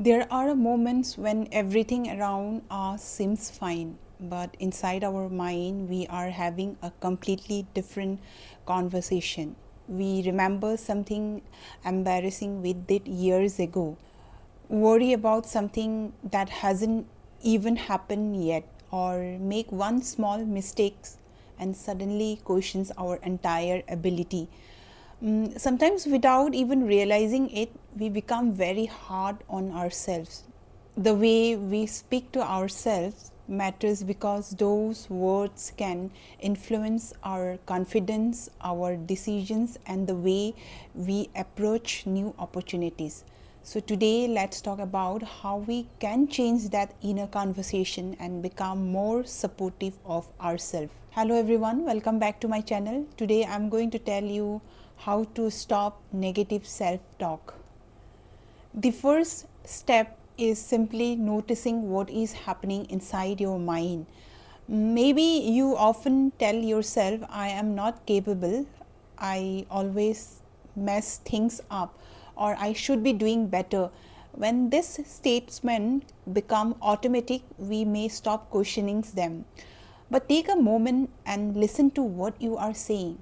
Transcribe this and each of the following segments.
There are moments when everything around us seems fine, but inside our mind, we are having a completely different conversation. We remember something embarrassing we did years ago, worry about something that hasn't even happened yet, or make one small mistake and suddenly questions our entire ability. Sometimes, without even realizing it, we become very hard on ourselves. The way we speak to ourselves matters because those words can influence our confidence, our decisions, and the way we approach new opportunities. So, today, let's talk about how we can change that inner conversation and become more supportive of ourselves. Hello, everyone, welcome back to my channel. Today, I'm going to tell you how to stop negative self talk. The first step is simply noticing what is happening inside your mind. Maybe you often tell yourself, I am not capable, I always mess things up, or I should be doing better. When this statement become automatic, we may stop questioning them. But take a moment and listen to what you are saying.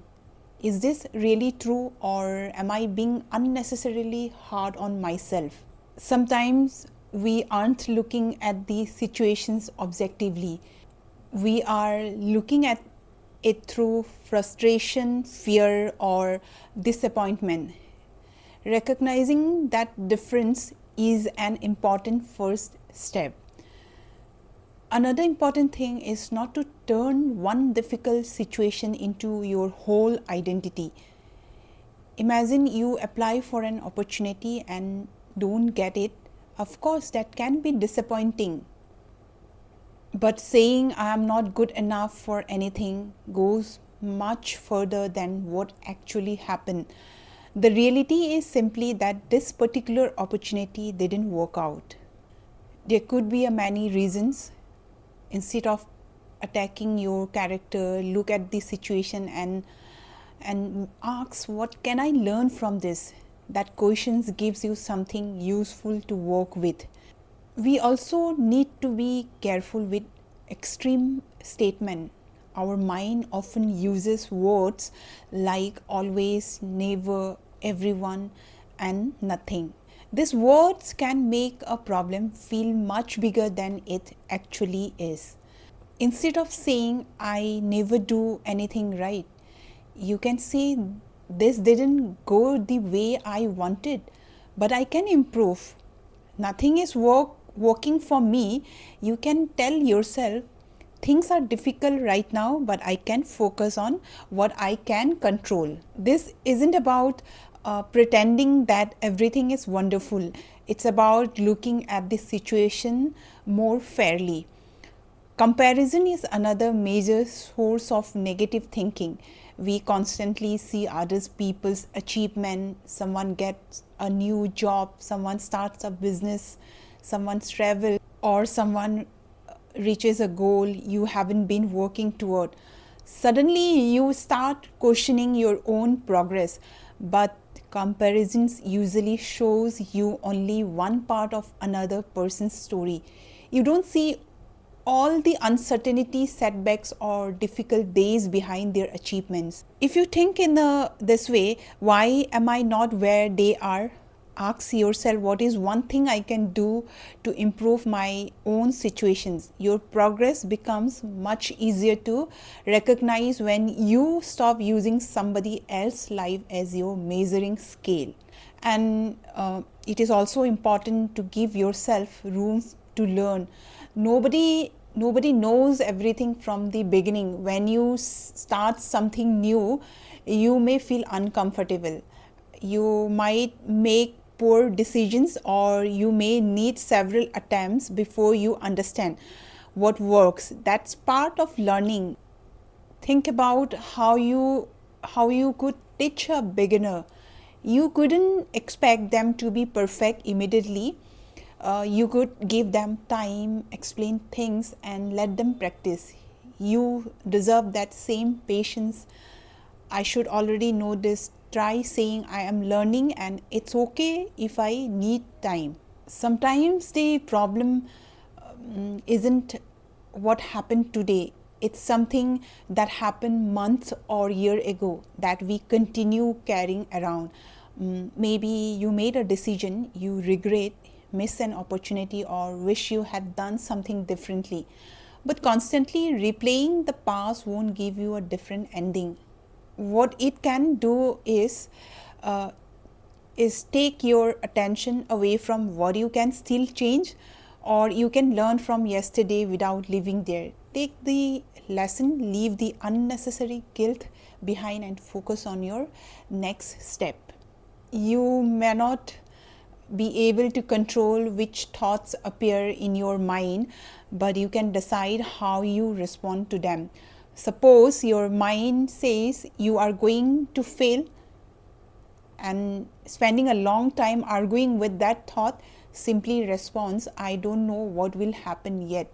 Is this really true, or am I being unnecessarily hard on myself? Sometimes we aren't looking at the situations objectively. We are looking at it through frustration, fear, or disappointment. Recognizing that difference is an important first step. Another important thing is not to turn one difficult situation into your whole identity. Imagine you apply for an opportunity and don't get it. Of course, that can be disappointing. But saying I am not good enough for anything goes much further than what actually happened. The reality is simply that this particular opportunity didn't work out. There could be a many reasons. Instead of attacking your character, look at the situation and ask, what can I learn from this? That questions gives you something useful to work with. We also need to be careful with extreme statement. Our mind often uses words like always, never, everyone, and nothing. These words can make a problem feel much bigger than it actually is. Instead of saying I never do anything right, you can say this didn't go the way I wanted, but I can improve. Nothing is working for me. You can tell yourself things are difficult right now, but I can focus on what I can control. This isn't about pretending that everything is wonderful. It's about looking at the situation more fairly. Comparison is another major source of negative thinking. We constantly see others people's achievement. Someone gets a new job, someone starts a business, someone's travel, or someone reaches a goal you haven't been working toward. Suddenly you start questioning your own progress, but comparisons usually shows you only one part of another person's story. You don't see all the uncertainty, setbacks, or difficult days behind their achievements. If you think in this way, why am I not where they are? Ask yourself, what is one thing I can do to improve my own situations? Your progress becomes much easier to recognize when you stop using somebody else's life as your measuring scale. And it is also important to give yourself room to learn. Nobody knows everything from the beginning. When you start something new, you may feel uncomfortable, you might make poor decisions, or you may need several attempts before you understand what works. That's part of learning. Think about how you could teach a beginner. You couldn't expect them to be perfect immediately. You could give them time, explain things, and let them practice. You deserve that same patience. I should already know this. Try saying I am learning and it's okay if I need time. Sometimes the problem isn't what happened today. It's something that happened months or year ago that we continue carrying around. Maybe you made a decision you regret, miss an opportunity, or wish you had done something differently. But constantly replaying the past won't give you a different ending. What it can do uh, is take your attention away from what you can still change or you can learn from yesterday without living there. Take the lesson, leave the unnecessary guilt behind, and focus on your next step. You may not be able to control which thoughts appear in your mind, but you can decide how you respond to them. Suppose your mind says you are going to fail, and spending a long time arguing with that thought, simply responds, I don't know what will happen yet.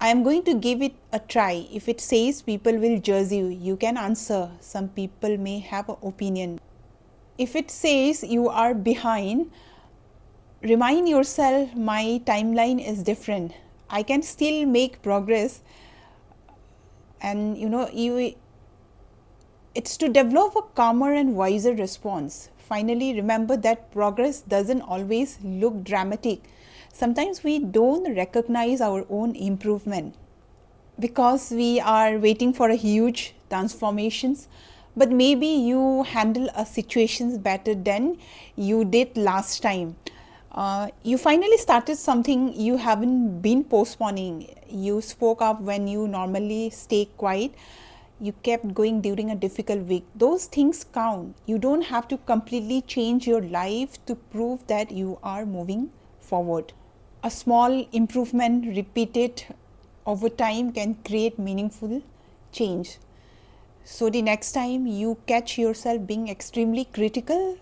I am going to give it a try. If it says people will judge you, you can answer, some people may have an opinion. If it says you are behind, remind yourself, my timeline is different. I can still make progress. And it's to develop a calmer and wiser response. Finally, remember that progress doesn't always look dramatic. Sometimes we don't recognize our own improvement because we are waiting for a huge transformations. But maybe you handle a situations better than you did last time. You finally started something you haven't been postponing. You spoke up when you normally stay quiet. You kept going during a difficult week. Those things count. You don't have to completely change your life to prove that you are moving forward. A small improvement repeated over time can create meaningful change. So the next time you catch yourself being extremely critical,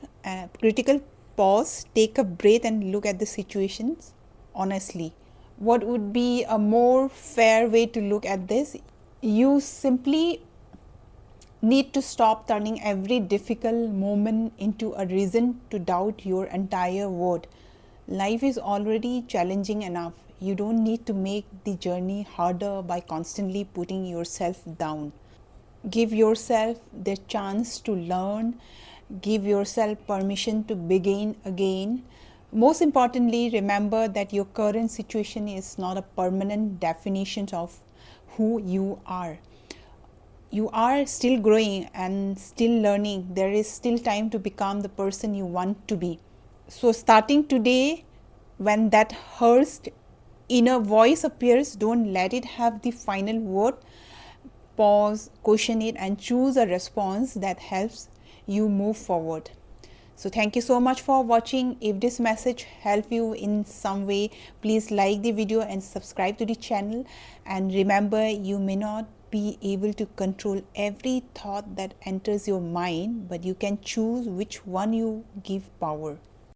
pause, take a breath, and look at the situations honestly. What would be a more fair way to look at this? You simply need to stop turning every difficult moment into a reason to doubt your entire world. Life is already challenging enough. You don't need to make the journey harder by constantly putting yourself down. Give yourself the chance to learn, give yourself permission to begin again. Most importantly, remember that your current situation is not a permanent definition of who you are. You are still growing and still learning. There is still time to become the person you want to be. So, starting today, when that hurts inner voice appears, don't let it have the final word. Pause, question it, and choose a response that helps you move forward. So thank you so much for watching. If this message helped you in some way, please like the video and subscribe to the channel. And remember, you may not be able to control every thought that enters your mind, but you can choose which one you give power.